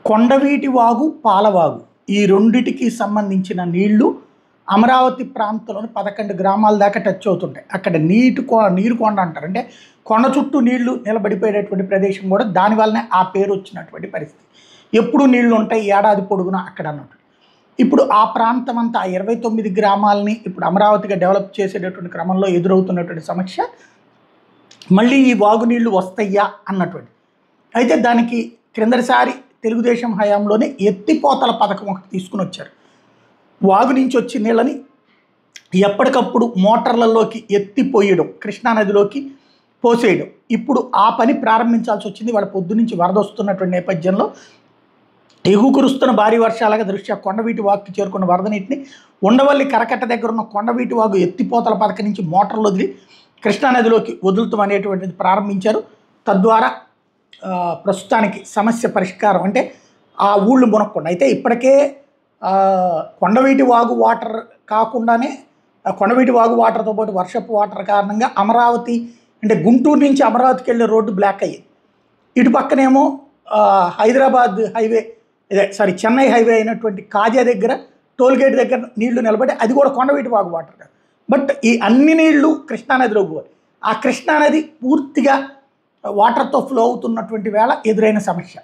కొండవీటి వాగు, పాలవాగు ఈ రెండిటికి సంబంధించిన నీళ్లు అమరావతి ప్రాంతంలోని 11 గ్రామాల దాకా టచ్ అవుతుంటాయి. అక్కడ నీరు కొండ అంటారు. అంటే కొండ చుట్టూ నీళ్లు నిలబడిపోయేటటువంటి ప్రదేశం కూడా దానివల్లనే ఆ పేరు వచ్చినటువంటి పరిస్థితి. ఎప్పుడు నీళ్లు ఉంటాయి ఏడాది పొడుగునా అక్కడ అన్నట్టు. ఇప్పుడు ఆ ప్రాంతం అంతా 29 గ్రామాలని ఇప్పుడు అమరావతిగా డెవలప్ చేసేటటువంటి క్రమంలో ఎదురవుతున్నటువంటి సమస్య మళ్ళీ ఈ వాగు నీళ్లు వస్తాయా అన్నటువంటి. అయితే దానికి క్రిందటిసారి తెలుగుదేశం హయాంలోనే ఎత్తిపోతల పథకం ఒకటి తీసుకుని వచ్చారు. వాగు నుంచి వచ్చే నీళ్ళని ఎప్పటికప్పుడు మోటార్లలోకి ఎత్తిపోయడం, కృష్ణానదిలోకి పోసేయడం. ఇప్పుడు ఆ పని ప్రారంభించాల్సి వచ్చింది. వాళ్ళ పొద్దు నుంచి వరద వస్తున్నటువంటి నేపథ్యంలో ఎగువ కురుస్తున్న భారీ వర్షాలుగా దృష్ట్యా కొండవీటి వాగుకి చేరుకున్న వరద నీటిని ఉండవల్లి కరకట్ట దగ్గర ఉన్న కొండవీటి వాగు ఎత్తిపోతల పథకం నుంచి మోటార్లు వదిలి కృష్ణానదిలోకి వదులుతాం అనేటువంటిది ప్రారంభించారు. తద్వారా ప్రస్తుతానికి సమస్య పరిష్కారం అంటే ఆ ఊళ్ళు మునక్కుండా. అయితే ఇప్పటికే కొండవీటి వాగు వాటర్ కాకుండానే కొండవీటి వాగు వాటర్తో పాటు వర్షపు వాటర్ కారణంగా అమరావతి అంటే గుంటూరు నుంచి అమరావతికి వెళ్ళే రోడ్డు బ్లాక్ అయ్యింది. ఇటు పక్కనేమో హైదరాబాద్ హైవే చెన్నై హైవే అయినటువంటి కాజా దగ్గర టోల్గేట్ దగ్గర నీళ్లు నిలబడి అది కూడా కొండవీటి వాగు వాటర్ కాదు. బట్ ఈ అన్ని నీళ్లు కృష్ణానదిలో పోవాలి. ఆ కృష్ణానది పూర్తిగా వాటర్తో ఫ్లో అవుతున్నటువంటి వేళ ఎదురైన సమస్య.